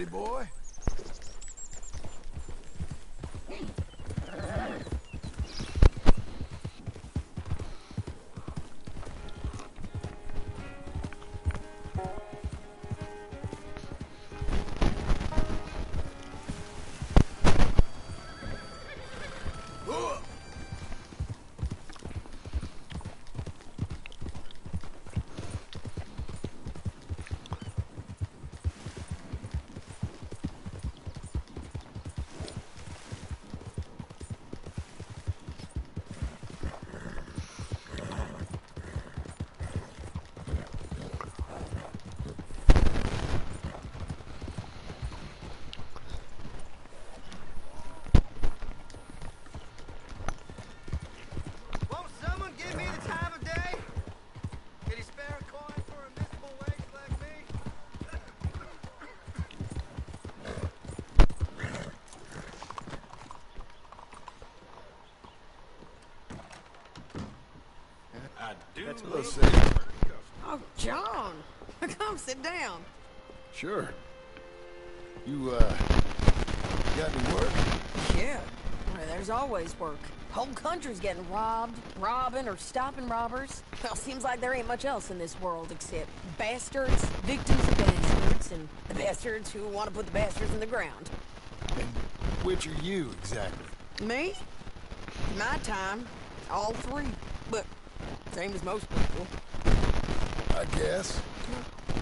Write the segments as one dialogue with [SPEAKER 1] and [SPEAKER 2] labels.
[SPEAKER 1] Ready, boy? That's a little safe.
[SPEAKER 2] Oh, John, come sit down.
[SPEAKER 1] Sure. You, got any work?
[SPEAKER 2] Yeah, well, there's always work. Whole country's getting robbed, robbing, or stopping robbers. Well, seems like there ain't much else in this world except bastards, victims of bastards, and the bastards who want to put the bastards in the ground.
[SPEAKER 1] And which are you, exactly?
[SPEAKER 2] Me? My time, all three, but same as most people.
[SPEAKER 1] I guess.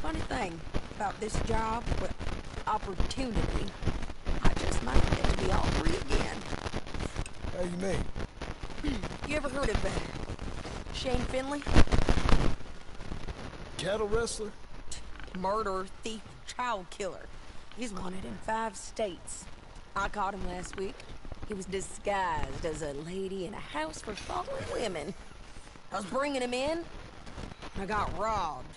[SPEAKER 2] Funny thing about this job, well, opportunity, I just might get to be all three again.
[SPEAKER 1] How you mean?
[SPEAKER 2] You ever heard of Shane Finley?
[SPEAKER 1] Cattle wrestler?
[SPEAKER 2] Murderer, thief, child killer. He's wanted in 5 states. I caught him last week. He was disguised as a lady in a house for fallen women. I was bringing him in, and I got robbed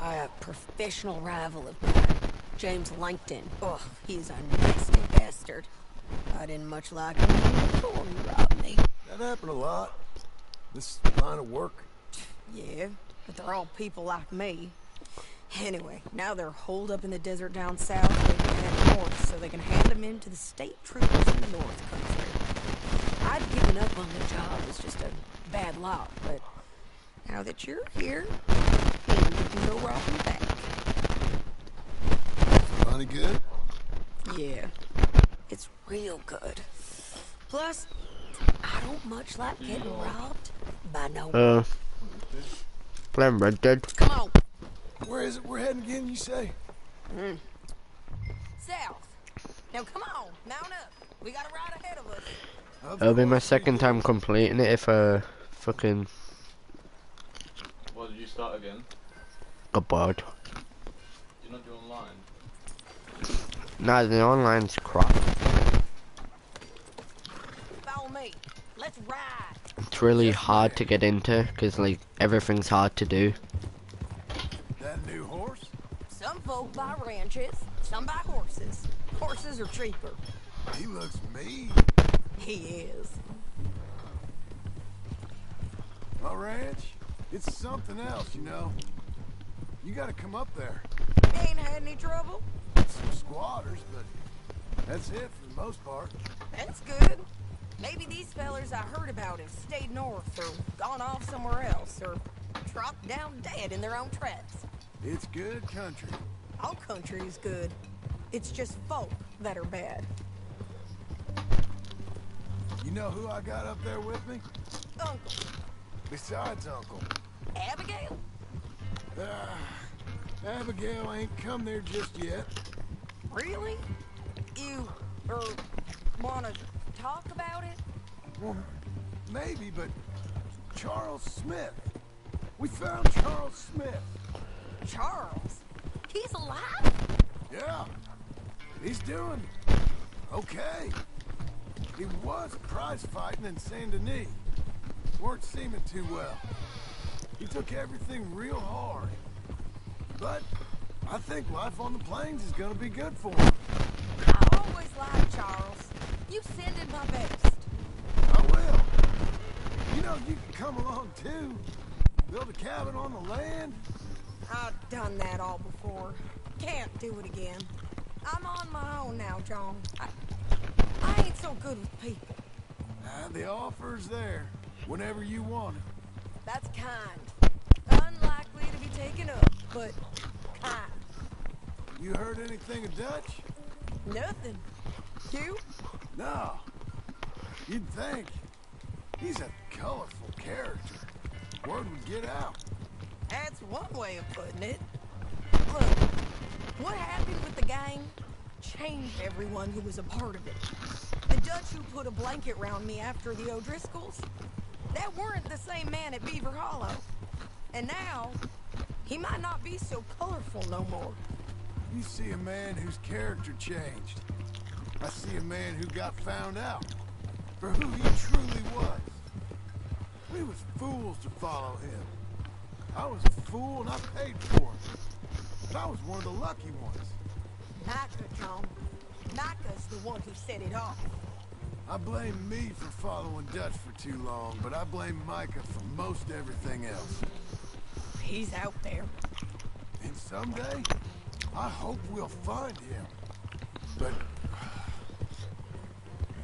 [SPEAKER 2] by a professional rival of mine, James Langton. Ugh, he's a nasty bastard. I didn't much like him before he robbed me.
[SPEAKER 1] That happened a lot. This line of work.
[SPEAKER 2] Yeah, but they're all people like me. Anyway, now they're holed up in the desert down south, waiting to head north so they can hand them in to the state troopers in the north country. I'd given up on the job. It's just a bad lot, but now that you're here, you can go robbing back.
[SPEAKER 1] Money good?
[SPEAKER 2] Yeah, it's real good. Plus, I don't much like getting robbed by no one.
[SPEAKER 3] Playing Red Dead.
[SPEAKER 2] Come on.
[SPEAKER 1] Where is it we're heading again, you say?
[SPEAKER 2] South. Now come on, mount up. We got a ride ahead of us.
[SPEAKER 3] It'll be my second time completing it if fucking
[SPEAKER 4] What did you start again?
[SPEAKER 3] got bored.
[SPEAKER 4] You're not doing online?
[SPEAKER 3] Nah, the online's crap.
[SPEAKER 2] Follow me. Let's ride.
[SPEAKER 3] It's really hard to get into because like everything's hard to do.
[SPEAKER 1] That new horse?
[SPEAKER 2] Some folk buy ranches, some buy horses. Horses are cheaper.
[SPEAKER 1] He looks mean.
[SPEAKER 2] He is.
[SPEAKER 1] My ranch? It's something else, you know. You gotta come up there.
[SPEAKER 2] Ain't had any trouble?
[SPEAKER 1] Some squatters, but that's it for the most part.
[SPEAKER 2] That's good. Maybe these fellers I heard about have stayed north or gone off somewhere else or dropped down dead in their own traps.
[SPEAKER 1] It's good country.
[SPEAKER 2] All country is good. It's just folk that are bad.
[SPEAKER 1] You know who I got up there with me?
[SPEAKER 2] Uncle.
[SPEAKER 1] Besides Uncle.
[SPEAKER 2] Abigail?
[SPEAKER 1] Abigail ain't come there just yet.
[SPEAKER 2] Really? You, wanna talk about it?
[SPEAKER 1] Well, maybe, but Charles Smith. We found Charles Smith.
[SPEAKER 2] Charles? He's alive?
[SPEAKER 1] Yeah. He's doing okay. He was prize fighting in Saint Denis. Weren't seeming too well. He took everything real hard. But I think life on the plains is gonna be good for him.
[SPEAKER 2] I always liked Charles. You send him my best.
[SPEAKER 1] I will. You know, you can come along too. Build a cabin on the land.
[SPEAKER 2] I've done that all before. Can't do it again. I'm on my own now, John. I ain't so good with people.
[SPEAKER 1] The offer's there, whenever you want it.
[SPEAKER 2] That's kind. Unlikely to be taken up, but kind.
[SPEAKER 1] You heard anything of Dutch?
[SPEAKER 2] Nothing. You?
[SPEAKER 1] No. You'd think. He's a colorful character. Word would get out.
[SPEAKER 2] That's one way of putting it. Look, what happened with the gang changed everyone who was a part of it. The Dutch who put a blanket round me after the O'Driscolls, that weren't the same man at Beaver Hollow. And now, he might not be so colorful no more.
[SPEAKER 1] You see a man whose character changed. I see a man who got found out for who he truly was. We was fools to follow him. I was a fool and I paid for it. But I was one of the lucky ones.
[SPEAKER 2] Micah, John. Micah's the one who set it off.
[SPEAKER 1] I blame me for following Dutch for too long, but I blame Micah for most everything else.
[SPEAKER 2] He's out there.
[SPEAKER 1] And someday, I hope we'll find him. But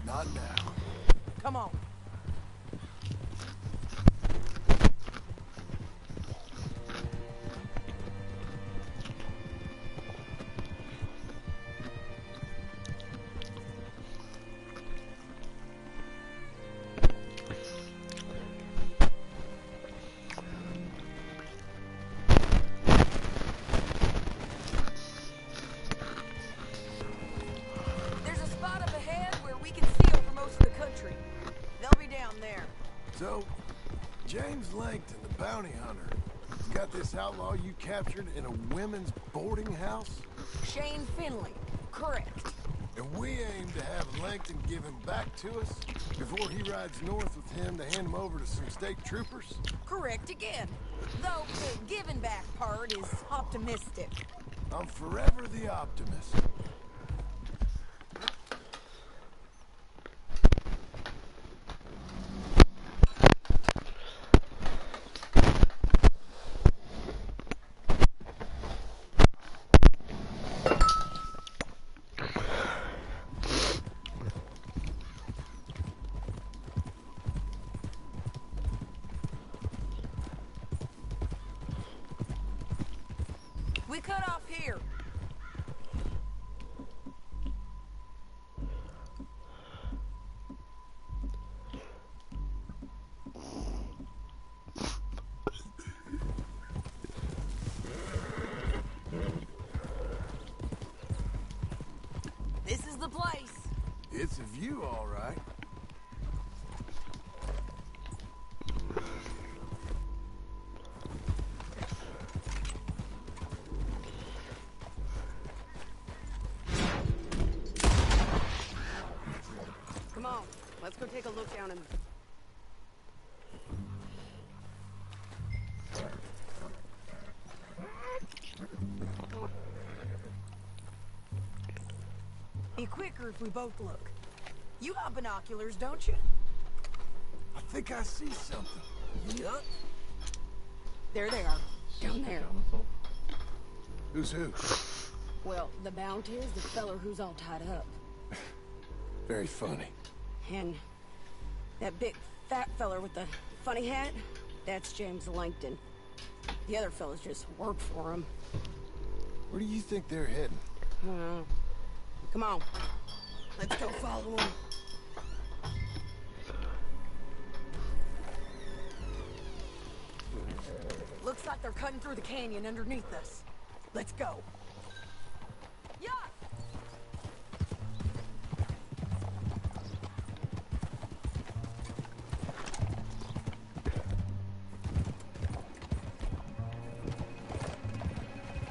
[SPEAKER 1] not now.
[SPEAKER 2] Come on.
[SPEAKER 1] So, James Langton, the bounty hunter, got this outlaw you captured in a women's boarding house?
[SPEAKER 2] Shane Finley, correct.
[SPEAKER 1] And we aim to have Langton give him back to us before he rides north with him to hand him over to some state troopers?
[SPEAKER 2] Correct again. Though the giving back part is optimistic.
[SPEAKER 1] I'm forever the optimist.
[SPEAKER 2] We cut off here. This is the place.
[SPEAKER 1] It's a view, all right.
[SPEAKER 2] Come on, let's go take a look down in... Be quicker if we both look. You have binoculars, don't you?
[SPEAKER 1] I think I see something.
[SPEAKER 2] Yup. There they are, down there.
[SPEAKER 1] Who's who?
[SPEAKER 2] Well, the bounty is the feller who's all tied up.
[SPEAKER 1] Very funny.
[SPEAKER 2] And that big fat feller with the funny hat, that's James Langton. The other fellas just work for him.
[SPEAKER 1] Where do you think they're heading?
[SPEAKER 2] Come on, let's go follow him. Looks like they're cutting through the canyon underneath us. Let's go. Yeah!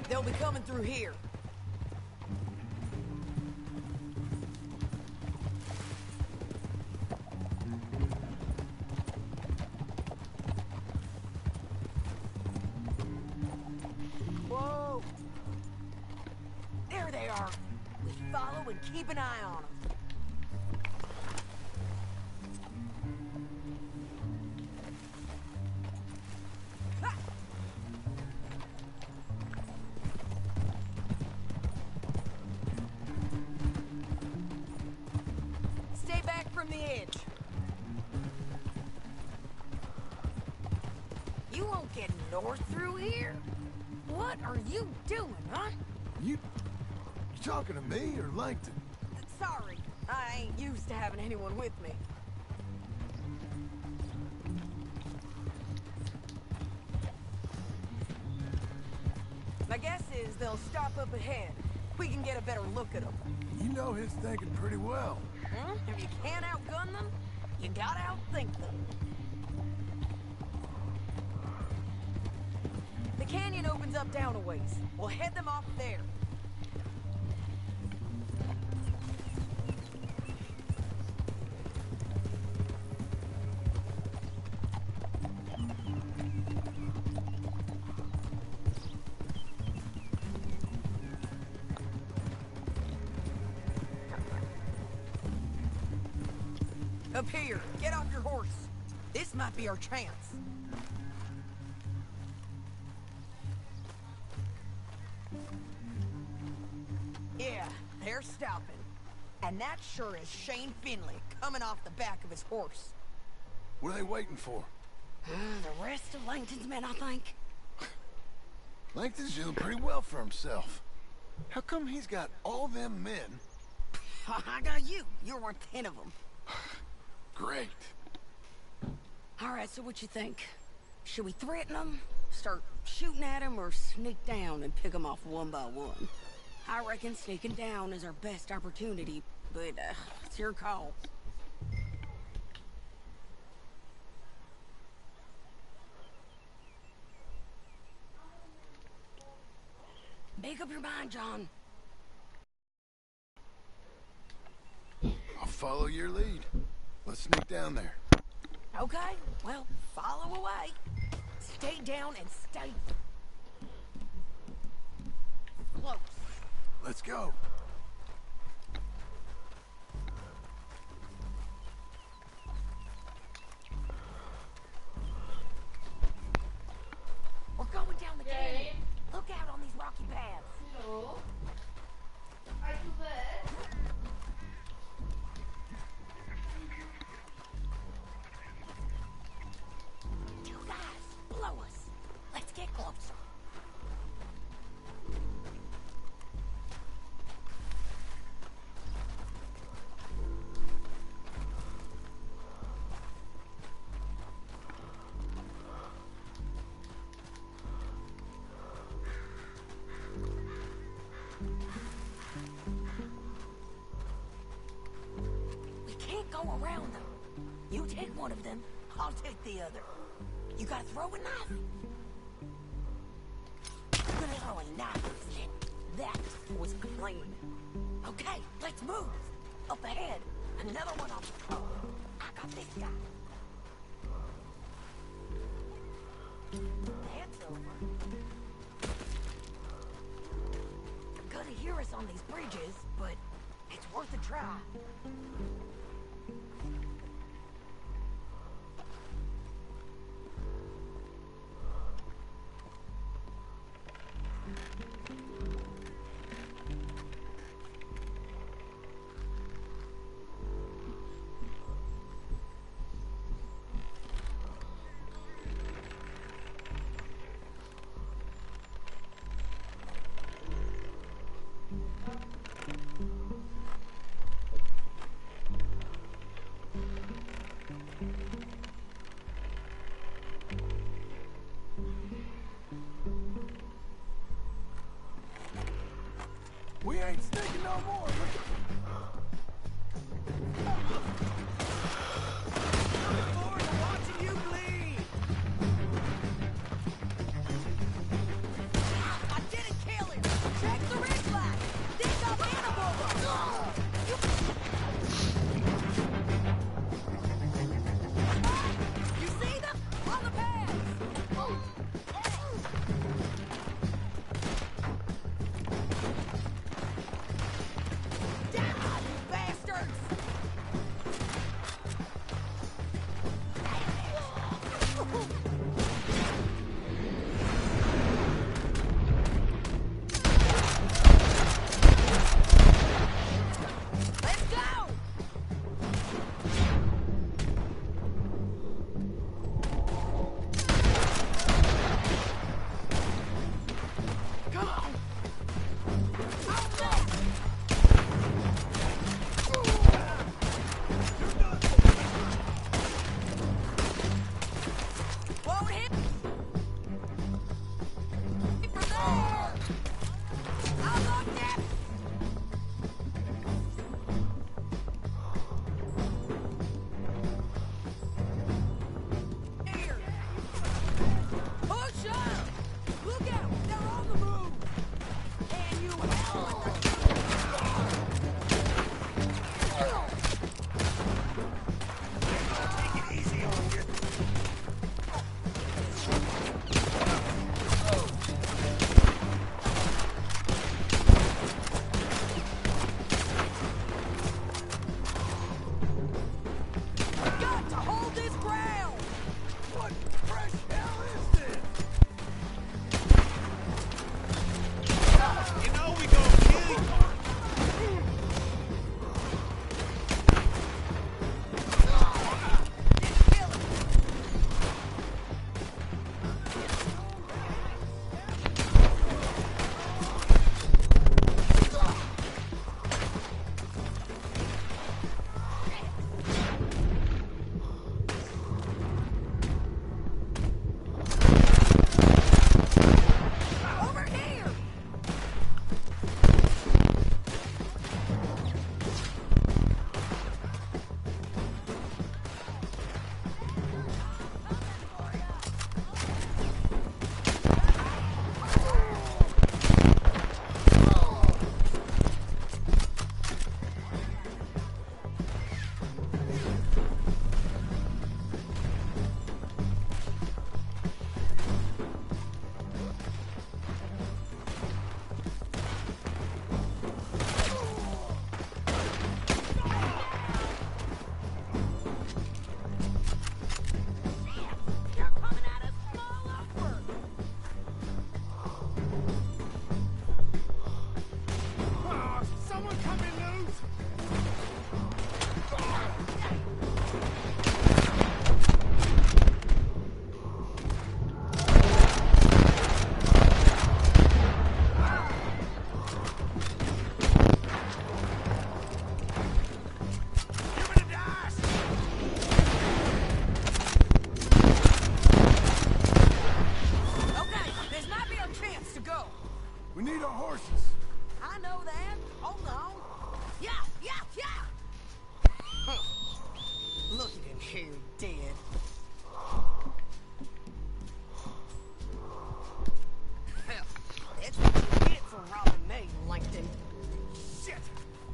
[SPEAKER 2] They'll be coming through here. Whoa! There they are. We follow and keep an eye on them. edge. You won't get north through here? What are you doing, huh?
[SPEAKER 1] You talking to me or Langton?
[SPEAKER 2] Sorry, I ain't used to having anyone with me. My guess is they'll stop up ahead. We can get a better look at them.
[SPEAKER 1] You know his thinking pretty well.
[SPEAKER 2] Hmm? If you can't outgun them, you gotta outthink them. The canyon opens up down a ways. We'll head them off there. Up here, get off your horse. This might be our chance. Yeah, they're stopping. And that sure is Shane Finley coming off the back of his horse.
[SPEAKER 1] What are they waiting for?
[SPEAKER 2] The rest of Langton's men, I think.
[SPEAKER 1] Langton's doing pretty well for himself. How come he's got all them men?
[SPEAKER 2] I got you. You're worth 10 of them.
[SPEAKER 1] Great.
[SPEAKER 2] All right, so what you think? Should we threaten them, start shooting at them, or sneak down and pick them off one by one? I reckon sneaking down is our best opportunity, but it's your call. Make up your mind, John.
[SPEAKER 1] I'll follow your lead. Let's sneak down there.
[SPEAKER 2] Okay, well, follow away. Stay down and stay close.
[SPEAKER 1] Let's go.
[SPEAKER 2] We're going down the canyon. Look out on these rocky paths.
[SPEAKER 5] Hello. Are you there?
[SPEAKER 2] You guys, blow us. Let's get closer. We can't go around them. You take one of them, I'll take the other. You gotta throw a knife. You're gonna throw a knife, then. That was clean. Okay, let's move. Up ahead, another one on the road. I got this guy. That's over. They're gonna hear us on these bridges, but it's worth a try.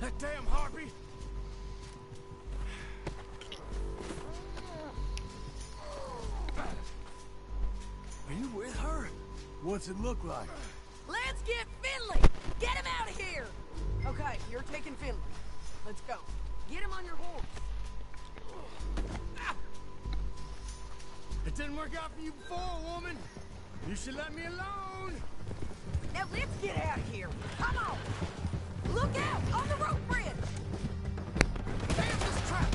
[SPEAKER 1] That damn harpy! Are you with her? What's it look like?
[SPEAKER 2] Let's get Finley! Get him out of here! Okay, you're taking Finley. Let's go. Get him on your horse.
[SPEAKER 1] It didn't work out for you before, woman. You should let me alone.
[SPEAKER 2] Now let's get out of here. Come on! Look out! On the rope bridge!
[SPEAKER 1] Damn this trap!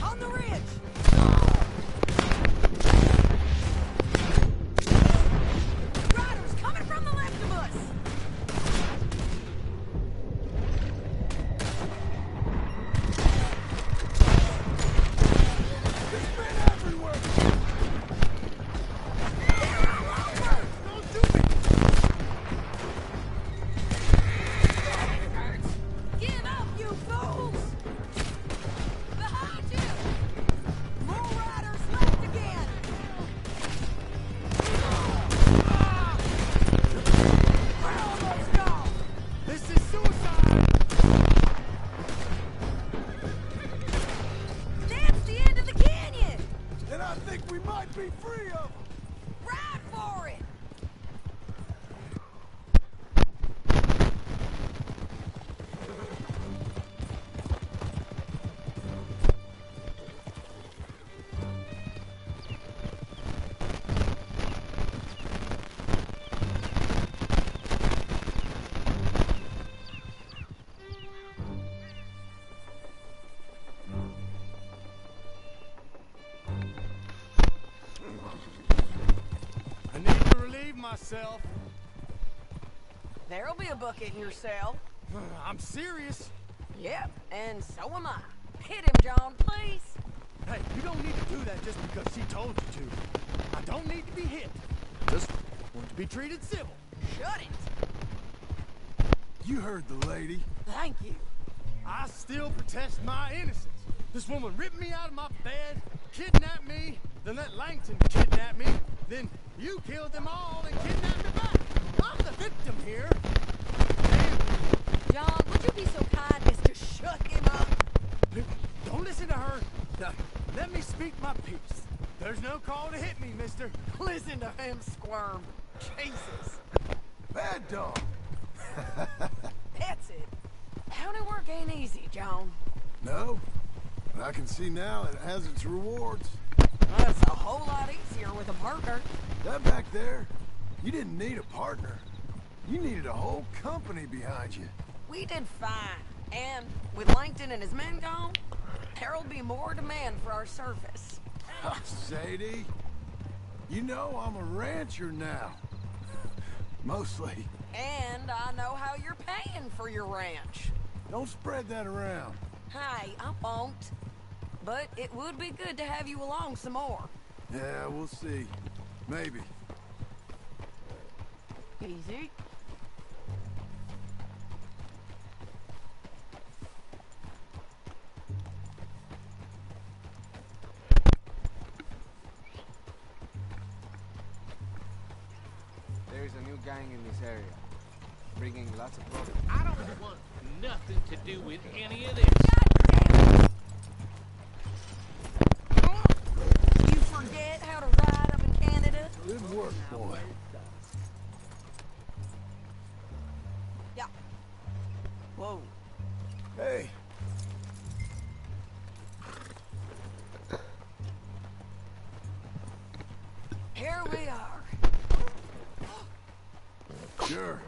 [SPEAKER 2] On the ridge! Riders coming from the left of us!
[SPEAKER 1] There's men everywhere!
[SPEAKER 2] They're all over!
[SPEAKER 1] Don't do it!
[SPEAKER 2] Give up, you fools! Behind you! More riders left again! We're almost gone!
[SPEAKER 1] This is suicide!
[SPEAKER 2] That's the end of the canyon!
[SPEAKER 1] And I think we might be free of them!
[SPEAKER 2] Ride for it!
[SPEAKER 1] I need to relieve myself.
[SPEAKER 2] There'll be a bucket in your cell.
[SPEAKER 1] I'm serious.
[SPEAKER 2] Yep, and so am I. Hit him, John, please.
[SPEAKER 1] Hey, you don't need to do that just because she told you to. I don't need to be hit. Just want to be treated civil.
[SPEAKER 2] Shut it.
[SPEAKER 1] You heard the lady.
[SPEAKER 2] Thank you.
[SPEAKER 1] I still protest my innocence. This woman ripped me out of my bed, kidnapped me, then let Langton kidnap me, then you killed them all and kidnapped me back. I'm the victim here.
[SPEAKER 2] John, would you be so kind as to shut him up?
[SPEAKER 1] Don't listen to her. Now, let me speak my piece. There's no call to hit me, mister.
[SPEAKER 2] Listen to him squirm. Jesus.
[SPEAKER 1] Bad dog.
[SPEAKER 2] That's it. County work ain't easy, John.
[SPEAKER 1] No, but I can see now it has its rewards.
[SPEAKER 2] That's a whole lot easier with a partner.
[SPEAKER 1] That back there, you didn't need a partner. You needed a whole company behind you.
[SPEAKER 2] We did fine. And with Langton and his men gone, there'll be more demand for our service.
[SPEAKER 1] Sadie, you know I'm a rancher now. Mostly.
[SPEAKER 2] And I know how you're paying for your ranch.
[SPEAKER 1] Don't spread that around.
[SPEAKER 2] Hey, I won't. But it would be good to have you along some more.
[SPEAKER 1] Yeah, we'll see. Maybe.
[SPEAKER 2] Easy.
[SPEAKER 6] There's a new gang in this area, bringing lots of problems.
[SPEAKER 7] I don't want nothing to do with any of this.
[SPEAKER 2] You forget how to ride up in Canada?
[SPEAKER 1] Good work, boy.
[SPEAKER 2] Yeah. Whoa.
[SPEAKER 1] Hey,
[SPEAKER 2] Here we are.
[SPEAKER 1] sure.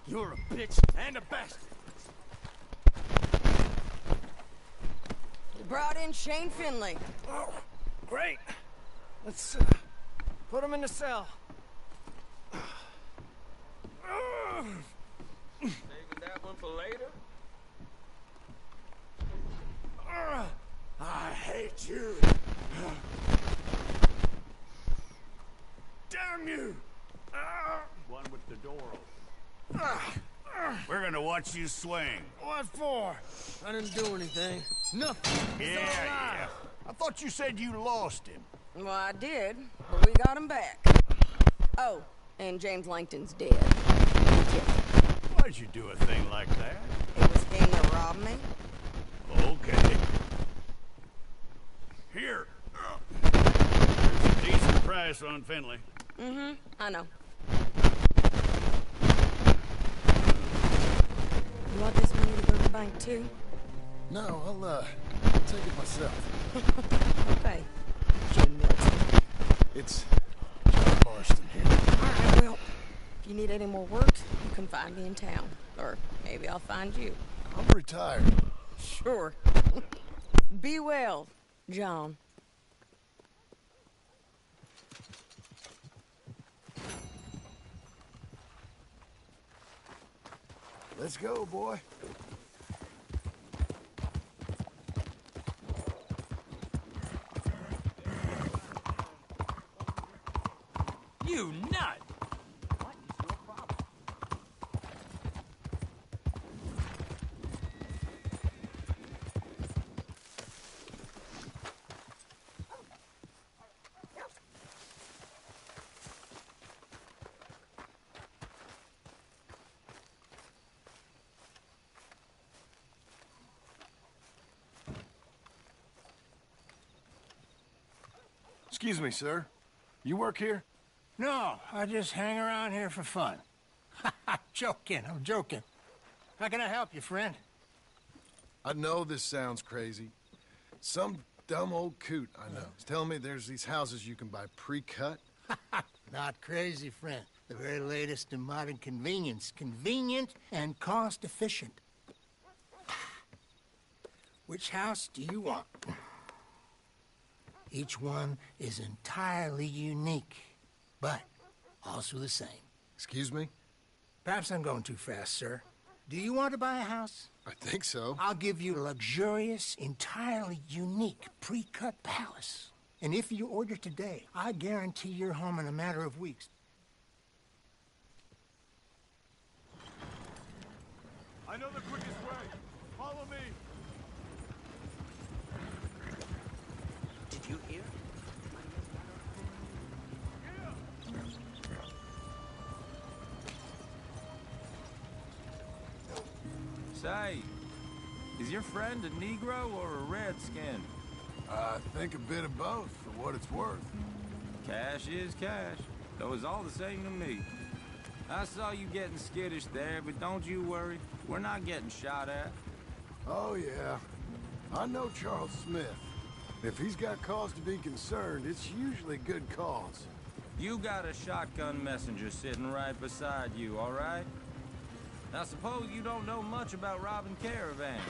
[SPEAKER 1] You're a bitch and a bastard.
[SPEAKER 2] We brought in Shane Finley.
[SPEAKER 1] Oh, great. Let's put him in the cell.
[SPEAKER 4] Saving that one for later?
[SPEAKER 1] I hate you. Damn you.
[SPEAKER 8] One with the door open. We're gonna watch you swing.
[SPEAKER 1] What for? I didn't do anything. Nothing. It's all
[SPEAKER 8] Yeah,
[SPEAKER 1] right.
[SPEAKER 8] yeah. I thought you said you lost him.
[SPEAKER 2] Well, I did, but we got him back. Oh, and James Langton's dead.
[SPEAKER 8] Why'd you do a thing like that?
[SPEAKER 2] It was him that robbed me.
[SPEAKER 8] Okay. Here. There's a decent price on Finley.
[SPEAKER 2] I know. You want this money to go to the bank, too?
[SPEAKER 1] No, I'll take it myself.
[SPEAKER 2] Okay. Jim Milton.
[SPEAKER 1] It's John Marston here.
[SPEAKER 2] Alright, well, if you need any more work, you can find me in town. Or maybe I'll find you.
[SPEAKER 1] I'm retired.
[SPEAKER 2] Sure. Be well, John.
[SPEAKER 1] Let's go, boy.
[SPEAKER 7] You nut! What is your problem?
[SPEAKER 1] Excuse me, sir. You work here?
[SPEAKER 9] No, I just hang around here for fun. I'm joking. How can I help you, friend?
[SPEAKER 1] I know this sounds crazy. Some dumb old coot I know is telling me there's these houses you can buy pre-cut.
[SPEAKER 9] Not crazy, friend. The very latest in modern convenience. Convenient and cost-efficient. Which house do you want? Each one is entirely unique, but also the same.
[SPEAKER 1] Excuse me?
[SPEAKER 9] Perhaps I'm going too fast, sir. Do you want to buy a house?
[SPEAKER 1] I think so.
[SPEAKER 9] I'll give you a luxurious, entirely unique pre-cut palace. And if you order today, I guarantee you're home in a matter of weeks.
[SPEAKER 8] I know the quickest way. Follow me.
[SPEAKER 7] Did you hear?
[SPEAKER 4] Say, is your friend a Negro or a Redskin?
[SPEAKER 1] I think a bit of both, for what it's worth.
[SPEAKER 4] Cash is cash, though it's all the same to me. I saw you getting skittish there, but don't you worry. We're not getting shot at.
[SPEAKER 1] Oh, yeah. I know Charles Smith. If he's got cause to be concerned, it's usually good cause.
[SPEAKER 4] You got a shotgun messenger sitting right beside you, all right? Now suppose you don't know much about robbing caravans.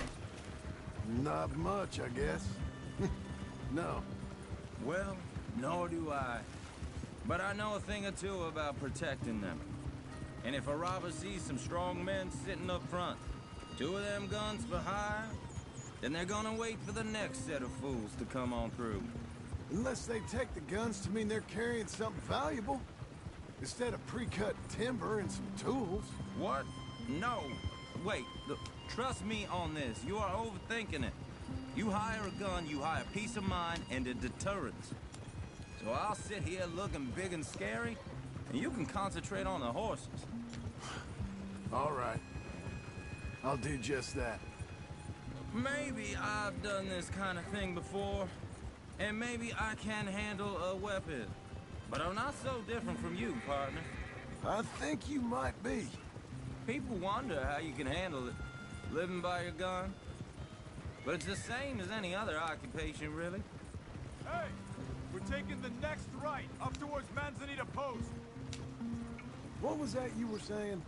[SPEAKER 1] Not much, I guess. No.
[SPEAKER 4] Well, nor do I. But I know a thing or two about protecting them. And if a robber sees some strong men sitting up front, 2 of them guns for hire, then they're gonna wait for the next set of fools to come on through.
[SPEAKER 1] Unless they take the guns to mean they're carrying something valuable. Instead of pre-cut timber and some tools.
[SPEAKER 4] What? No. Wait, look, trust me on this. You are overthinking it. You hire a gun, you hire peace of mind and a deterrence. So I'll sit here looking big and scary, and you can concentrate on the horses.
[SPEAKER 1] All right. I'll do just that.
[SPEAKER 4] Maybe I've done this kind of thing before, and maybe I can handle a weapon. But I'm not so different from you, partner.
[SPEAKER 1] I think you might be.
[SPEAKER 4] People wonder how you can handle it, living by your gun. But it's the same as any other occupation, really.
[SPEAKER 8] Hey, we're taking the next right, up towards Manzanita Post.
[SPEAKER 1] What was that you were saying?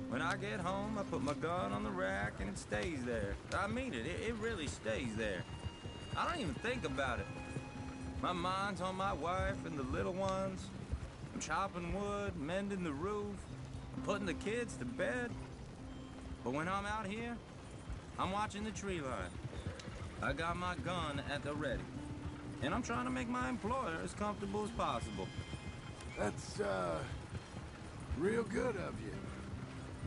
[SPEAKER 4] When I get home, I put my gun on the rack and it stays there. I mean it, it really stays there. I don't even think about it. My mind's on my wife and the little ones. I'm chopping wood, mending the roof, putting the kids to bed. But when I'm out here, I'm watching the tree line. I got my gun at the ready. And I'm trying to make my employer as comfortable as possible.
[SPEAKER 1] That's, real good of you.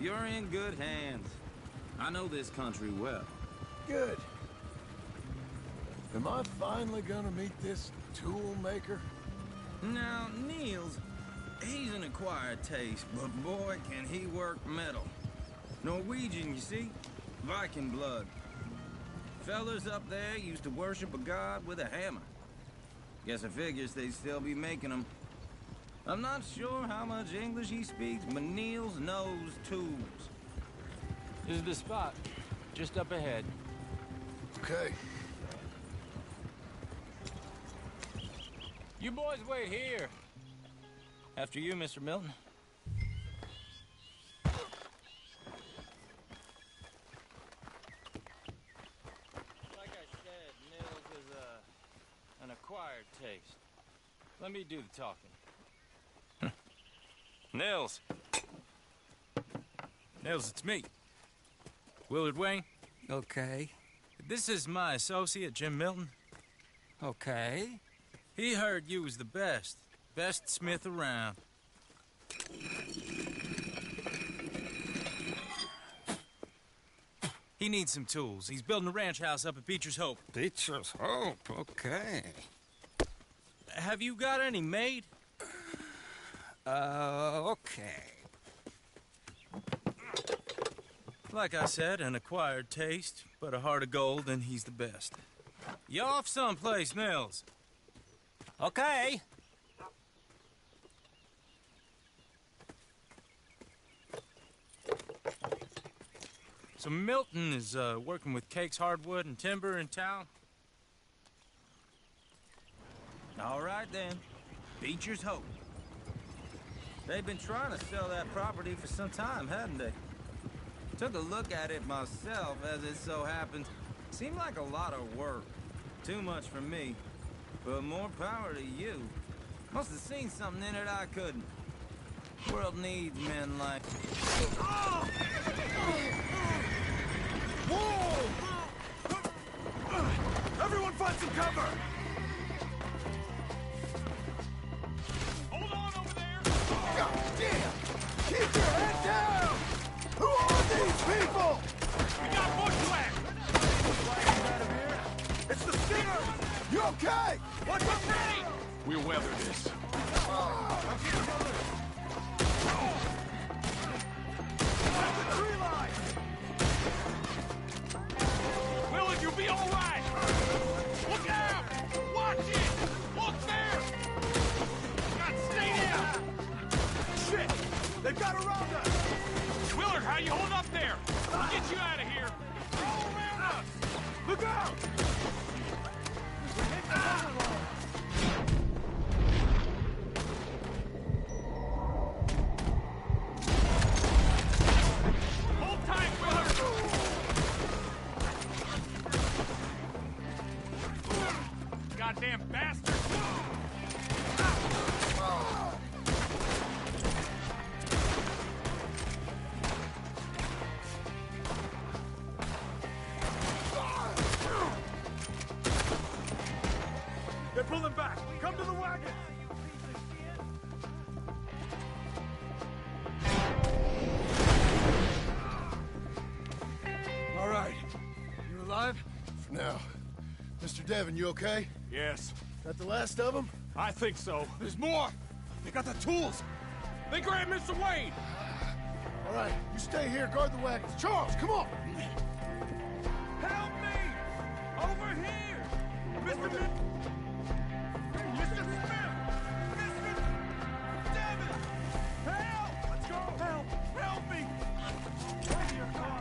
[SPEAKER 4] You're in good hands. I know this country well.
[SPEAKER 1] Good. Am I finally gonna meet this tool maker?
[SPEAKER 4] Now, Niels, he's an acquired taste, but boy, can he work metal. Norwegian, you see? Viking blood. Fellas up there used to worship a god with a hammer. Guess I figures they'd still be making them. I'm not sure how much English he speaks, but Niels knows tools.
[SPEAKER 7] This is the spot. Just up ahead.
[SPEAKER 1] Okay.
[SPEAKER 7] You boys wait here.
[SPEAKER 4] After you, Mr. Milton.
[SPEAKER 7] Like I said, Nils is an acquired taste. Let me do the talking. Nils. Nils, it's me. Willard Wayne.
[SPEAKER 10] Okay.
[SPEAKER 7] This is my associate, Jim Milton.
[SPEAKER 10] Okay.
[SPEAKER 7] He heard you was the best smith around. He needs some tools. He's building a ranch house up at Beecher's Hope.
[SPEAKER 10] Beecher's Hope, okay.
[SPEAKER 7] Have you got any made?
[SPEAKER 10] Okay.
[SPEAKER 7] Like I said, an acquired taste, but a heart of gold, and he's the best. You off someplace, Nils?
[SPEAKER 10] Okay.
[SPEAKER 7] So Milton is working with Cake's Hardwood and Timber in town?
[SPEAKER 4] All right, then. Beecher's Hope. They've been trying to sell that property for some time, hadn't they? Took a look at it myself, as it so happens. Seemed like a lot of work. Too much for me. But more power to you. Must have seen something in it I couldn't. World needs men like...
[SPEAKER 1] Whoa! Everyone find some cover!
[SPEAKER 8] Hold on over there!
[SPEAKER 1] God damn! Keep your head down! Who are these people?
[SPEAKER 8] We got bushwhacked!
[SPEAKER 1] It's the Stinger! You okay?
[SPEAKER 8] What's up, ready? We'll weather this. Willard, you'll be all right! Look out! Watch it! Look there! God, stay down!
[SPEAKER 1] Shit! They've got around us!
[SPEAKER 8] Willard, how you hold up there? We'll get you out of here! They're all around us!
[SPEAKER 1] Look out!
[SPEAKER 8] Hold tight, Willard! Goddamn bastard!
[SPEAKER 1] They're pulling back! Come to the wagon! All right. You alive? For now. Mr. Devon, you okay?
[SPEAKER 8] Yes,
[SPEAKER 1] That the last of them?
[SPEAKER 8] I think so.
[SPEAKER 1] There's more! They got the tools!
[SPEAKER 8] They grabbed Mr. Wayne!
[SPEAKER 1] All right, you stay here, guard the wagons. Charles, come on!
[SPEAKER 8] Help me! Over here! Mr. Smith! Mr. Smith! Mr. Devon! Help! Let's go! Help! Help me! Right here, come on.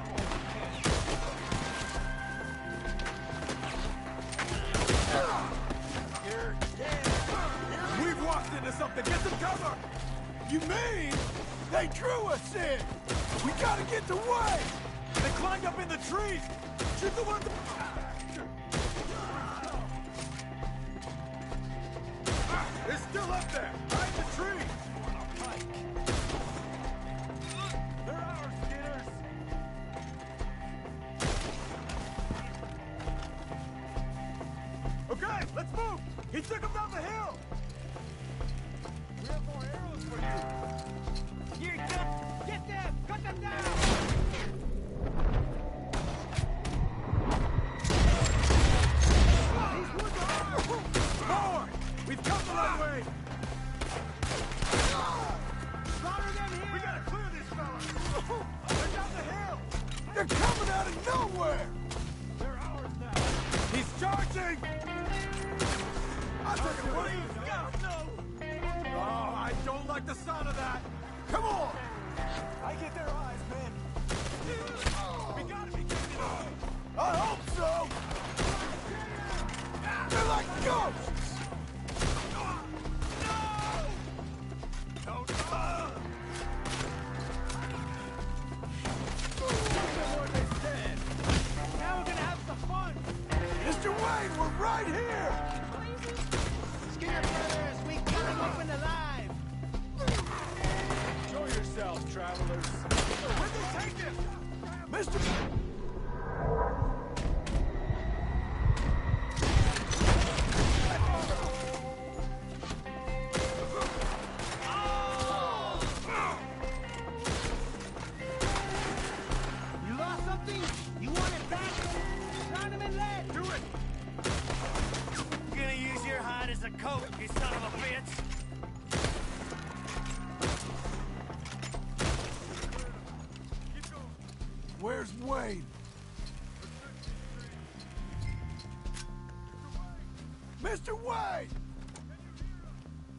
[SPEAKER 1] You're dead. We've walked into something. Get some cover! You mean they drew us in? We gotta get the way! They climbed up in the trees! Shoot the ones... They're still up there! Behind the trees! They're ours, Skinners! Okay, let's move! He took them down the hill! We have more arrows for you! Here, get them! Cut them down! These
[SPEAKER 8] Wait! Louder than here! We gotta clear this fella! They're down the hill!
[SPEAKER 1] They're coming out of nowhere!
[SPEAKER 8] They're ours now! He's charging!
[SPEAKER 1] I took it away!
[SPEAKER 8] No! Oh, I don't like the sound of that!
[SPEAKER 1] Come on!
[SPEAKER 8] I get their eyes, man! We gotta be getting it on!
[SPEAKER 1] I hope so! They're like ghosts!
[SPEAKER 8] Now we're gonna have some fun!
[SPEAKER 1] Mr. Wayne, we're right here!
[SPEAKER 8] Skinner Brothers, we got them open alive! Enjoy yourselves, travelers! Where'd they take him?
[SPEAKER 1] Mr.
[SPEAKER 8] You lost something? You want it back? Drown him in lead! Do it! Gonna use your hide as a coat, you son of a bitch!
[SPEAKER 1] Where's Wayne? Mr. Wayne!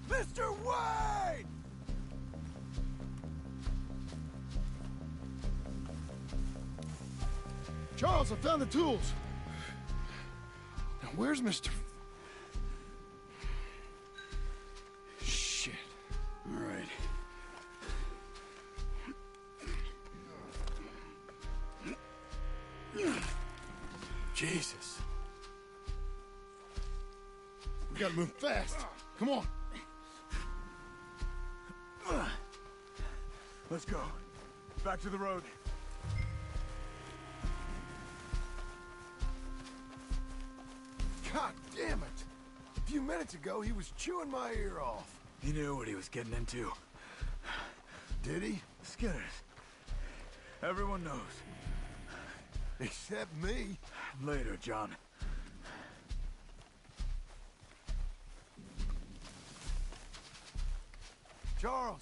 [SPEAKER 1] Mr. Wayne! Charles, I found the tools. Now, where's Mr. Shit. All right. Jesus. We gotta move fast. Come on.
[SPEAKER 8] Let's go. Back to the road.
[SPEAKER 1] God damn it. A few minutes ago, he was chewing my ear off.
[SPEAKER 8] He knew what he was getting into.
[SPEAKER 1] Did he?
[SPEAKER 8] Skinners. Everyone knows.
[SPEAKER 1] Except me.
[SPEAKER 8] Later, John.
[SPEAKER 1] Charles,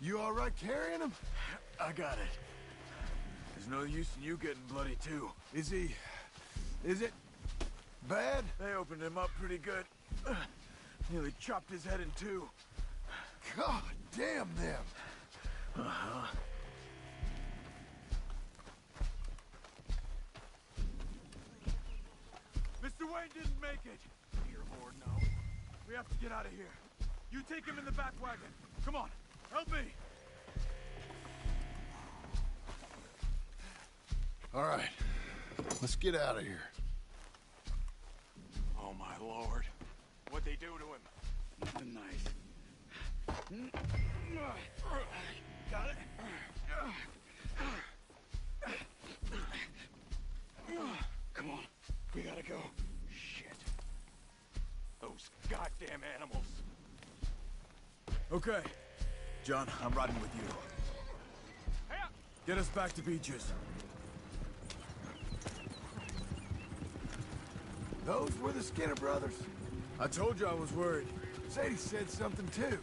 [SPEAKER 1] you all right carrying him?
[SPEAKER 8] I got it. There's no use in you getting bloody, too.
[SPEAKER 1] Is it bad?
[SPEAKER 8] They opened him up pretty good. Nearly chopped his head in two.
[SPEAKER 1] God damn them.
[SPEAKER 8] Uh-huh. Mr. Wayne didn't make it. Dear Lord, no. We have to get out of here. You take him in the back wagon. Come on, help me.
[SPEAKER 1] All right, let's get out of here.
[SPEAKER 8] Oh, my Lord. What'd they do to him? Nothing nice. Got it. Come on, we gotta go. Shit. Those goddamn animals. Okay. John, I'm riding with you. Get us back to Beaches.
[SPEAKER 1] Those were the Skinner brothers.
[SPEAKER 8] I told you I was worried.
[SPEAKER 1] Sadie said something too.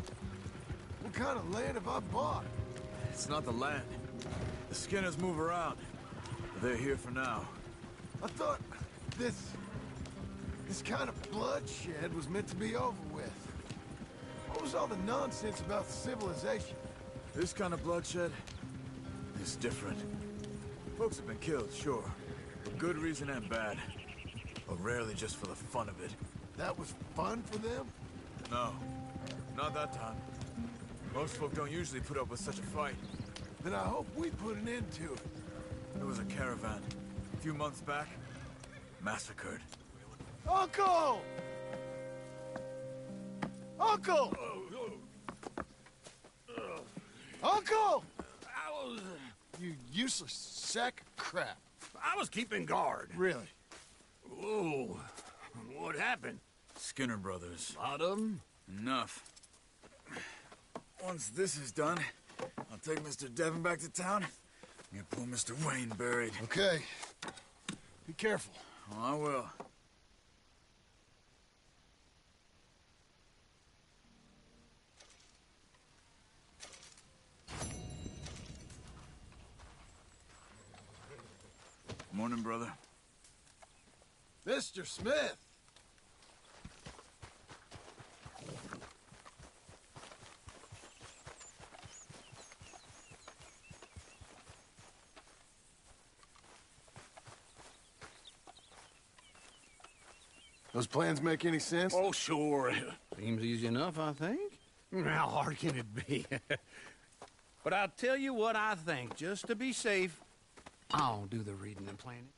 [SPEAKER 1] What kind of land have I bought?
[SPEAKER 8] It's not the land. The Skinners move around. But they're here for now.
[SPEAKER 1] I thought this kind of bloodshed was meant to be over with. What was all the nonsense about civilization?
[SPEAKER 8] This kind of bloodshed is different. Folks have been killed, sure. For good reason and bad. But rarely just for the fun of it.
[SPEAKER 1] That was fun for them?
[SPEAKER 8] No, not that time. Most folk don't usually put up with such a fight.
[SPEAKER 1] Then I hope we put an end to it.
[SPEAKER 8] There was a caravan, a few months back, massacred.
[SPEAKER 1] Uncle! Uncle! Uncle! You useless sack of crap.
[SPEAKER 11] I was keeping guard.
[SPEAKER 1] Really?
[SPEAKER 11] Whoa. What happened?
[SPEAKER 8] Skinner brothers.
[SPEAKER 11] Lot of them?
[SPEAKER 8] Enough. Once this is done, I'll take Mr. Devon back to town and get poor Mr. Wayne buried.
[SPEAKER 1] Okay. Be careful.
[SPEAKER 8] Oh, I will. Morning, brother.
[SPEAKER 1] Mr. Smith! Those plans make any sense?
[SPEAKER 11] Oh, sure. Seems easy enough, I think. How hard can it be? But I'll tell you what I think, just to be safe, I'll do the reading and planning.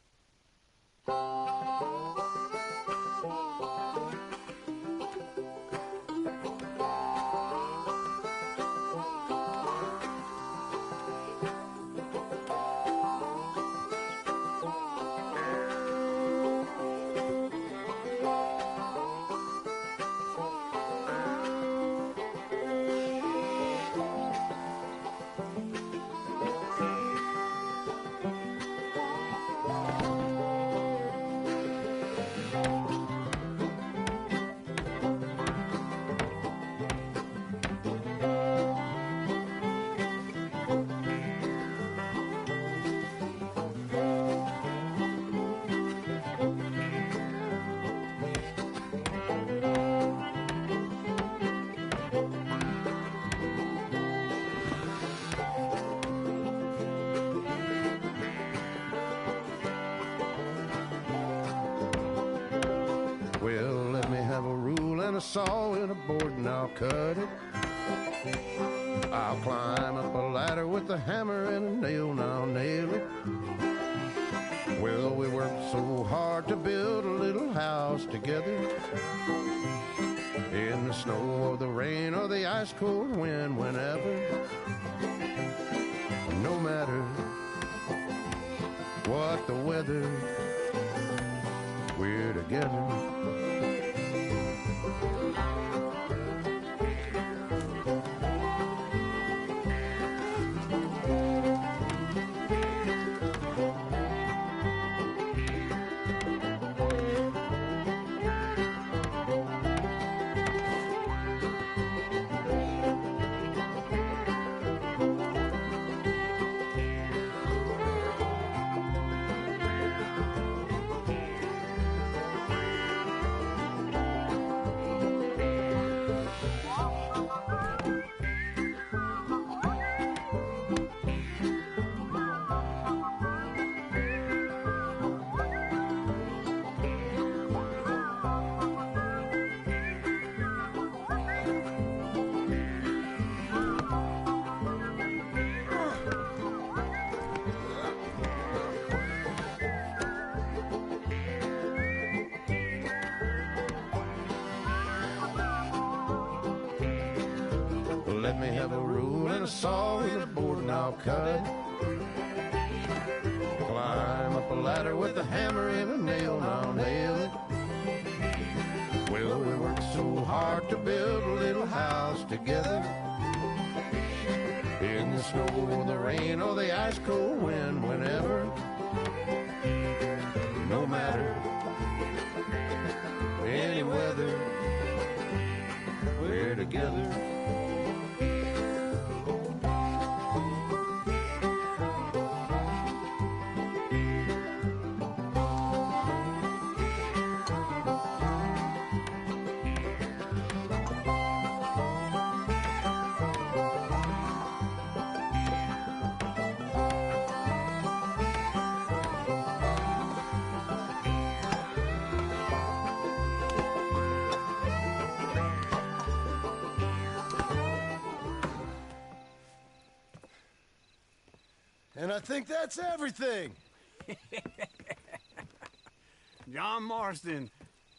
[SPEAKER 12] Well, let me have a rule and a saw and a board and I'll cut it. I'll climb up a ladder with a hammer and a nail and I'll nail it. Well, we worked so hard to build a little house together. In the snow or the rain or the ice cold wind, whenever. No matter what the weather, we're together. Let me have a rule and a saw and a board and I'll cut. Climb up a ladder with a hammer and a nail and I'll nail it. Well, we worked so hard to build a little house together. In the snow or the rain or the ice cold wind, whenever. No matter any weather, we're together.
[SPEAKER 1] And I think that's everything.
[SPEAKER 11] John Marston,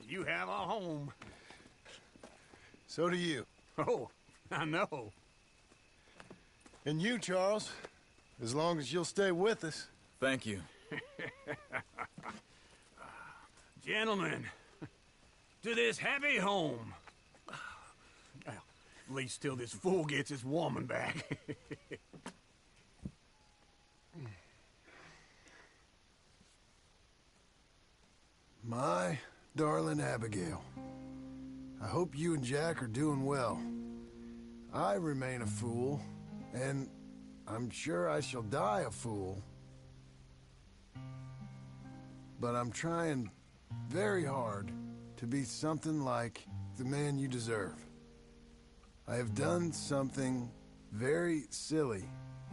[SPEAKER 11] you have a home.
[SPEAKER 1] So do you.
[SPEAKER 11] Oh, I know.
[SPEAKER 1] And you, Charles, as long as you'll stay with us.
[SPEAKER 8] Thank you.
[SPEAKER 11] Gentlemen, to this happy home. Well, at least till this fool gets his woman back.
[SPEAKER 1] My darling Abigail, I hope you and Jack are doing well. I remain a fool, and I'm sure I shall die a fool. but I'm trying very hard to be something like the man you deserve. I have done something very silly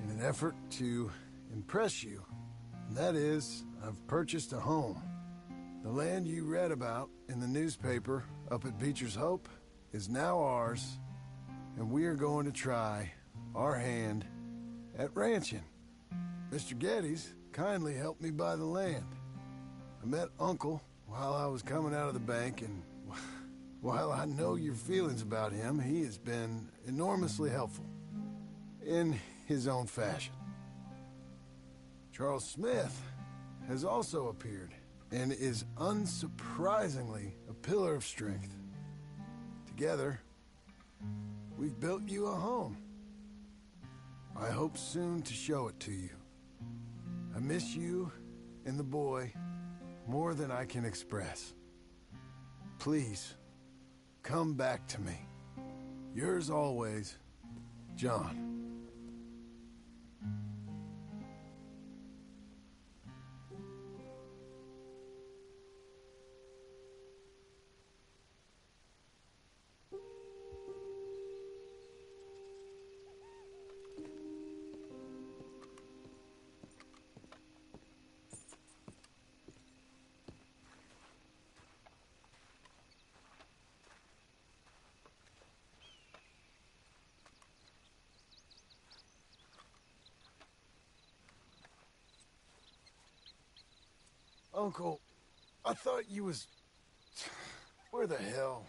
[SPEAKER 1] in an effort to impress you. And that is, I've purchased a home. The land you read about in the newspaper up at Beecher's Hope is now ours, and we are going to try our hand at ranching. Mr. Geddes kindly helped me buy the land. I met Uncle while I was coming out of the bank, and while I know your feelings about him, he has been enormously helpful in his own fashion. Charles Smith has also appeared and is unsurprisingly a pillar of strength. Together, we've built you a home. I hope soon to show it to you. I miss you and the boy more than I can express. Please, come back to me. Yours always, John. Uncle, I thought you was... Where the hell?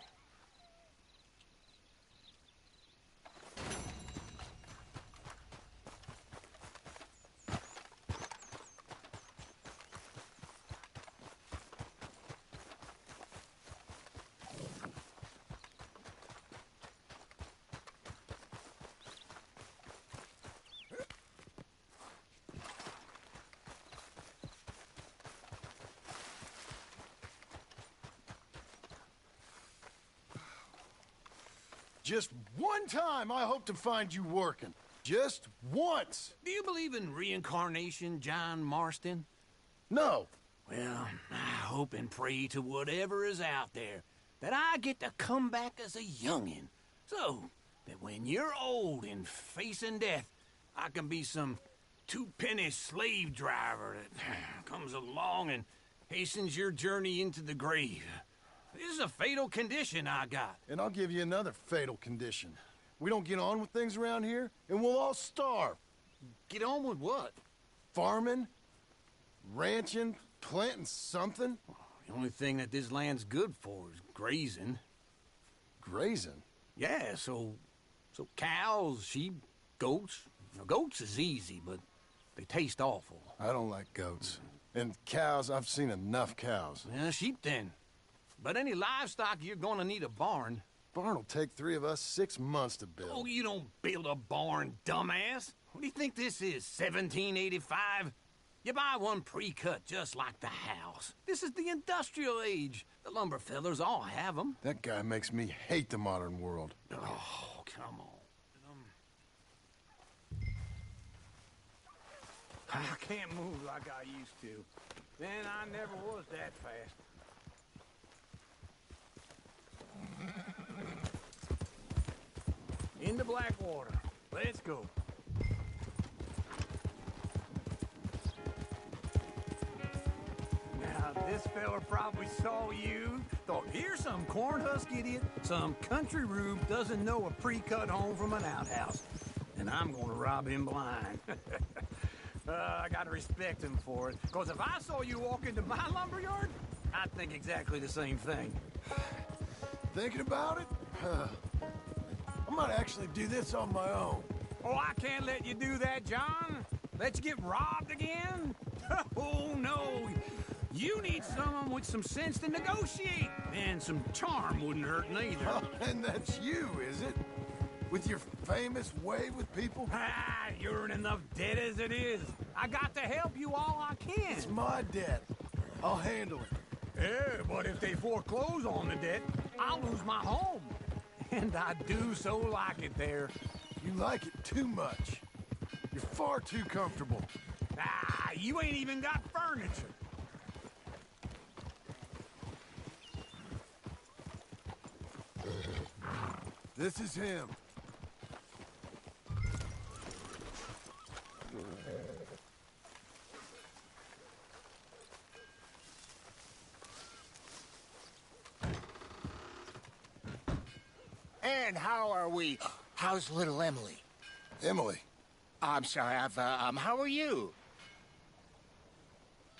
[SPEAKER 1] Just one time I hope to find you working. Just once.
[SPEAKER 11] Do you believe in reincarnation, John Marston?
[SPEAKER 1] No.
[SPEAKER 11] Well, I hope and pray to whatever is out there that I get to come back as a youngin', so that when you're old and facing death, I can be some two-penny slave driver that comes along and hastens your journey into the grave. This is a fatal condition I got.
[SPEAKER 1] And I'll give you another fatal condition. We don't get on with things around here, and we'll all starve.
[SPEAKER 11] Get on with what?
[SPEAKER 1] Farming, ranching, planting something.
[SPEAKER 11] The only thing that this land's good for is grazing.
[SPEAKER 1] Grazing?
[SPEAKER 11] Yeah, so cows, sheep, goats. Now, goats is easy, but they taste awful.
[SPEAKER 1] I don't like goats. And cows, I've seen enough cows.
[SPEAKER 11] Yeah, sheep then. But any livestock, you're gonna need a barn.
[SPEAKER 1] Barn will take 3 of us 6 months to build.
[SPEAKER 11] Oh, you don't build a barn, dumbass. What do you think this is, 1785? You buy one pre-cut just like the house. This is the industrial age. The lumber fellers all have them.
[SPEAKER 1] That guy makes me hate the modern world.
[SPEAKER 11] Oh, come on. I can't move like I used to. Then I never was that fast. Into Blackwater. Let's go. Now, this fella probably saw you, thought, here's some corn husk idiot, some country rube doesn't know a pre-cut home from an outhouse. And I'm gonna rob him blind. I gotta respect him for it, because if I saw you walk into my lumberyard, I'd think exactly the same thing.
[SPEAKER 1] Thinking about it? I might actually do this on my own.
[SPEAKER 11] Oh, I can't let you do that, John. Let you get robbed again? Oh, no. You need someone with some sense to negotiate. And some charm wouldn't hurt neither.
[SPEAKER 1] And that's you, is it? With your famous way with people?
[SPEAKER 11] Ah, you're in enough debt as it is. I got to help you all I can.
[SPEAKER 1] It's my debt. I'll handle it.
[SPEAKER 11] Yeah, but if they foreclose on the debt, I'll lose my home. And I do so like it there.
[SPEAKER 1] You like it too much. You're far too comfortable.
[SPEAKER 11] Ah, you ain't even got furniture.
[SPEAKER 1] This is him.
[SPEAKER 9] And how are we? How's little Emily?
[SPEAKER 1] Emily,
[SPEAKER 9] I'm sorry, how are you?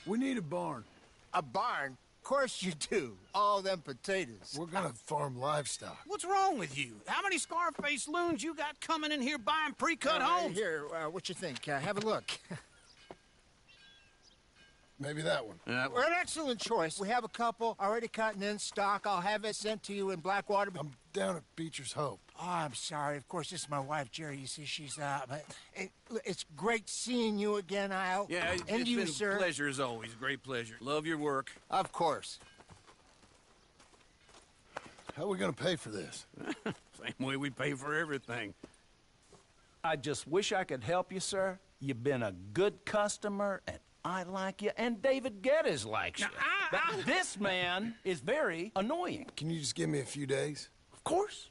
[SPEAKER 1] we need a barn.
[SPEAKER 9] A barn? Of course you do. All them potatoes.
[SPEAKER 1] We're gonna farm livestock.
[SPEAKER 11] What's wrong with you? How many Scarface loons you got coming in here buying pre-cut homes?
[SPEAKER 9] Here, what you think? Have a look.
[SPEAKER 1] Maybe that one.
[SPEAKER 9] Well, an excellent choice. We have a couple already cut and in stock. I'll have it sent to you in Blackwater.
[SPEAKER 1] I'm down at Beecher's Hope.
[SPEAKER 9] Oh, I'm sorry. Of course, this is my wife, Jerry. You see, she's but it's great seeing you again, Al.
[SPEAKER 11] Yeah,
[SPEAKER 9] and
[SPEAKER 11] it's
[SPEAKER 9] you,
[SPEAKER 11] been
[SPEAKER 9] sir.
[SPEAKER 11] a pleasure as always. Great pleasure. Love your work.
[SPEAKER 9] Of course.
[SPEAKER 1] How are we gonna pay for this?
[SPEAKER 11] Same way we pay for everything.
[SPEAKER 13] I just wish I could help you, sir. You've been a good customer, and I like you, and David Geddes likes you. But this man is very annoying.
[SPEAKER 1] Can you just give me a few days?
[SPEAKER 13] Of course.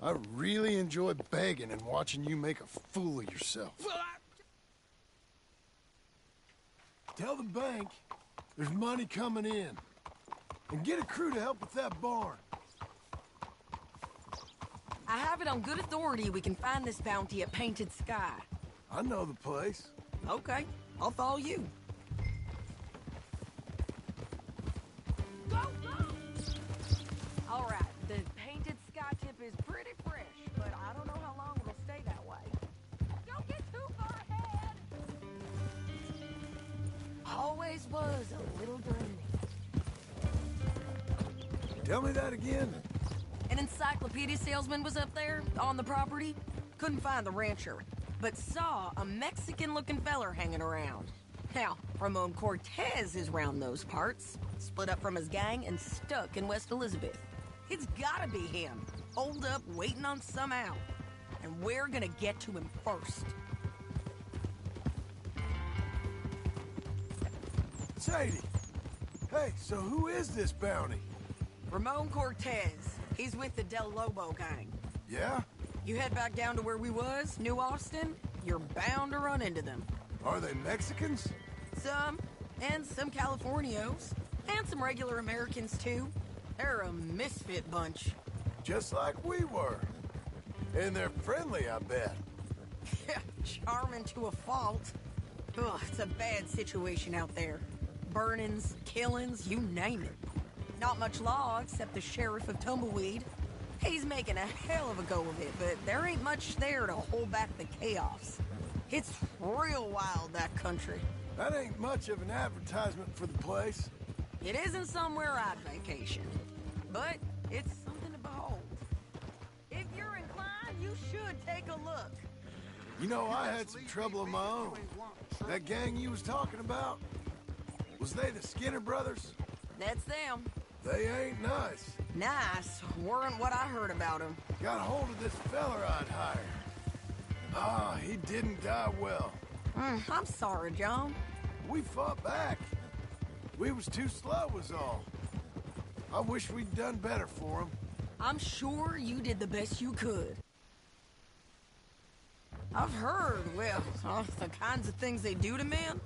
[SPEAKER 1] I really enjoy begging and watching you make a fool of yourself.
[SPEAKER 11] Well,
[SPEAKER 1] Tell the bank there's money coming in. And get a crew to help with that barn.
[SPEAKER 2] I have it on good authority we can find this bounty at Painted Sky.
[SPEAKER 1] I know the place.
[SPEAKER 2] Okay, I'll follow you. Go, go! All right, the Painted Sky tip is pretty fresh, but I don't know how long it'll stay that way. Don't get too far ahead! Always was a little dreamy.
[SPEAKER 1] Tell me that again.
[SPEAKER 2] An encyclopedia salesman was up there on the property. Couldn't find the rancher, but saw a Mexican-looking feller hanging around. Now, Ramon Cortez is round those parts, split up from his gang and stuck in West Elizabeth. It's gotta be him, holed up waiting on some out. And we're gonna get to him first.
[SPEAKER 1] Sadie. Hey, so who is this bounty?
[SPEAKER 2] Ramon Cortez. He's with the Del Lobo gang.
[SPEAKER 1] Yeah?
[SPEAKER 2] You head back down to where we was, New Austin, you're bound to run into them.
[SPEAKER 1] Are they Mexicans?
[SPEAKER 2] Some, and some Californios, and some regular Americans too. They're a misfit bunch.
[SPEAKER 1] Just like we were. And they're friendly, I bet.
[SPEAKER 2] Charming to a fault. Ugh, it's a bad situation out there. Burnings, killings, you name it. Not much law except the sheriff of Tumbleweed. He's making a hell of a go of it, but there ain't much there to hold back the chaos. It's real wild, that country.
[SPEAKER 1] That ain't much of an advertisement for the place.
[SPEAKER 2] It isn't somewhere I'd vacation, but it's something to behold. If you're inclined, you should take a look.
[SPEAKER 1] You know, I had some trouble of my own. That gang you was talking about, was they the Skinner brothers?
[SPEAKER 2] That's them.
[SPEAKER 1] They ain't nice.
[SPEAKER 2] Nice weren't what I heard about them.
[SPEAKER 1] Got hold of this feller I'd hired. Ah, he didn't die well.
[SPEAKER 2] I'm sorry, John.
[SPEAKER 1] We fought back. We was too slow was all. I wish we'd done better for him.
[SPEAKER 2] I'm sure you did the best you could. I've heard, well, the kinds of things they do to men.